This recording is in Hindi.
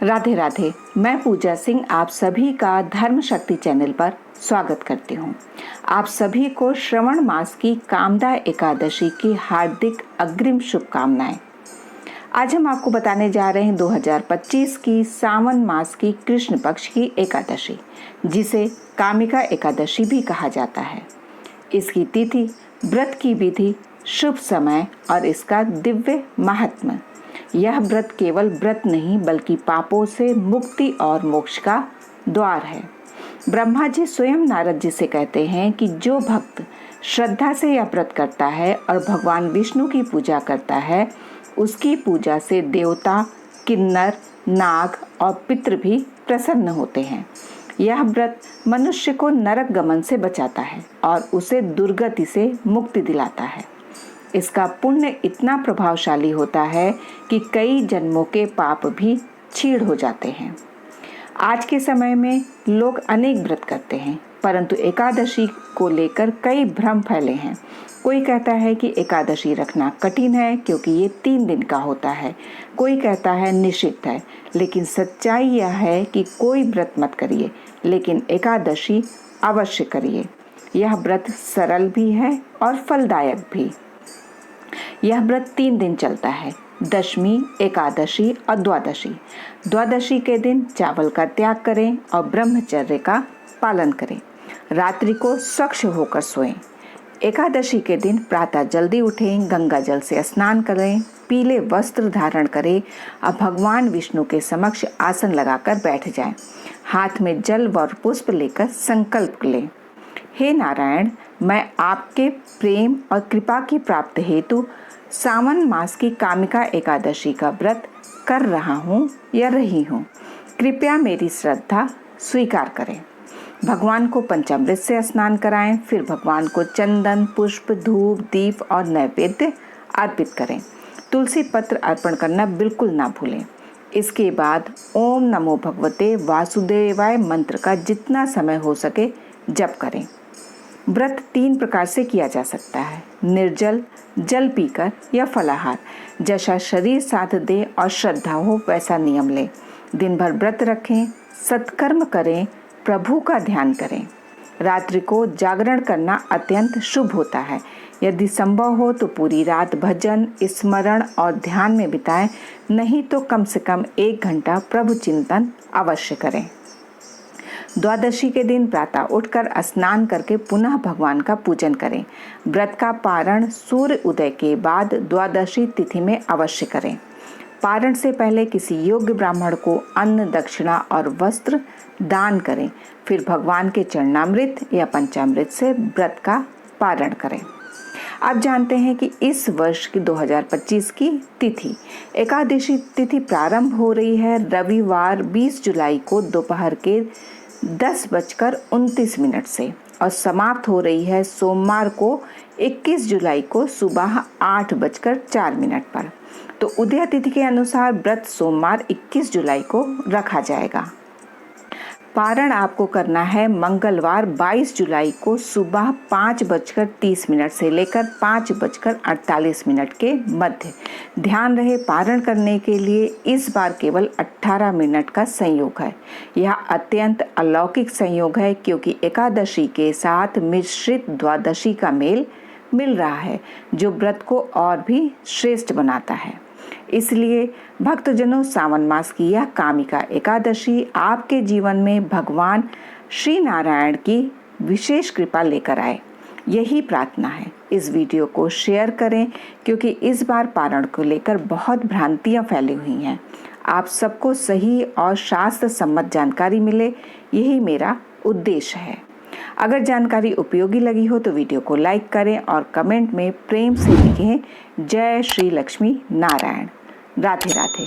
राधे राधे। मैं पूजा सिंह आप सभी का धर्म शक्ति चैनल पर स्वागत करती हूँ। आप सभी को श्रवण मास की कामदा एकादशी की हार्दिक अग्रिम शुभकामनाएं। आज हम आपको बताने जा रहे हैं 2025 की सावन मास की कृष्ण पक्ष की एकादशी, जिसे कामिका एकादशी भी कहा जाता है। इसकी तिथि, व्रत की विधि, शुभ समय और इसका दिव्य महात्म्य। यह व्रत केवल व्रत नहीं बल्कि पापों से मुक्ति और मोक्ष का द्वार है। ब्रह्मा जी स्वयं नारद जी से कहते हैं कि जो भक्त श्रद्धा से यह व्रत करता है और भगवान विष्णु की पूजा करता है, उसकी पूजा से देवता, किन्नर, नाग और पितृ भी प्रसन्न होते हैं। यह व्रत मनुष्य को नरक गमन से बचाता है और उसे दुर्गति से मुक्ति दिलाता है। इसका पुण्य इतना प्रभावशाली होता है कि कई जन्मों के पाप भी क्षीण हो जाते हैं। आज के समय में लोग अनेक व्रत करते हैं, परंतु एकादशी को लेकर कई भ्रम फैले हैं। कोई कहता है कि एकादशी रखना कठिन है क्योंकि ये 3 दिन का होता है। कोई कहता है निषिद्ध है, लेकिन सच्चाई यह है कि कोई व्रत मत करिए, लेकिन एकादशी अवश्य करिए। यह व्रत सरल भी है और फलदायक भी। यह व्रत 3 दिन चलता है, दशमी, एकादशी और द्वादशी। द्वादशी के दिन चावल का त्याग करें और ब्रह्मचर्य का पालन करें। रात्रि को स्वच्छ होकर सोएं। एकादशी के दिन प्रातः जल्दी उठें, गंगा जल से स्नान करें, पीले वस्त्र धारण करें और भगवान विष्णु के समक्ष आसन लगाकर बैठ जाएं। हाथ में जल व पुष्प लेकर संकल्प लें, हे नारायण, मैं आपके प्रेम और कृपा की प्राप्ति हेतु सावन मास की कामिका एकादशी का व्रत कर रहा हूँ या रही हूँ। कृपया मेरी श्रद्धा स्वीकार करें। भगवान को पंचामृत से स्नान कराएं, फिर भगवान को चंदन, पुष्प, धूप, दीप और नैवेद्य अर्पित करें। तुलसी पत्र अर्पण करना बिल्कुल ना भूलें। इसके बाद ओम नमो भगवते वासुदेवाय मंत्र का जितना समय हो सके जप करें। व्रत 3 प्रकार से किया जा सकता है, निर्जल, जल पीकर या फलाहार। जैसा शरीर साथ दे और श्रद्धा हो वैसा नियम लें। दिन भर व्रत रखें, सत्कर्म करें, प्रभु का ध्यान करें। रात्रि को जागरण करना अत्यंत शुभ होता है। यदि संभव हो तो पूरी रात भजन, स्मरण और ध्यान में बिताएं, नहीं तो कम से कम 1 घंटा प्रभु चिंतन अवश्य करें। द्वादशी के दिन प्रातः उठकर स्नान करके पुनः भगवान का पूजन करें। व्रत का पारण सूर्य उदय के बाद द्वादशी तिथि में अवश्य करें। पारण से पहले किसी योग्य ब्राह्मण को अन्न, दक्षिणा और वस्त्र दान करें। फिर भगवान के चरणामृत या पंचामृत से व्रत का पारण करें। आप जानते हैं कि इस वर्ष की 2025 की तिथि, एकादशी तिथि प्रारंभ हो रही है रविवार 20 जुलाई को दोपहर के 10:29 से और समाप्त हो रही है सोमवार को 21 जुलाई को सुबह 8:04 पर। तो उदय तिथि के अनुसार व्रत सोमवार 21 जुलाई को रखा जाएगा। पारण आपको करना है मंगलवार 22 जुलाई को सुबह 5:30 से लेकर 5:48 के मध्य। ध्यान रहे, पारण करने के लिए इस बार केवल 18 मिनट का संयोग है। यह अत्यंत अलौकिक संयोग है क्योंकि एकादशी के साथ मिश्रित द्वादशी का मेल मिल रहा है, जो व्रत को और भी श्रेष्ठ बनाता है। इसलिए भक्तजनों, सावन मास की यह कामिका एकादशी आपके जीवन में भगवान श्री नारायण की विशेष कृपा लेकर आए, यही प्रार्थना है। इस वीडियो को शेयर करें क्योंकि इस बार पारण को लेकर बहुत भ्रांतियां फैली हुई हैं। आप सबको सही और शास्त्र सम्मत जानकारी मिले, यही मेरा उद्देश्य है। अगर जानकारी उपयोगी लगी हो तो वीडियो को लाइक करें और कमेंट में प्रेम से लिखें, जय श्री लक्ष्मी नारायण। राधे राधे।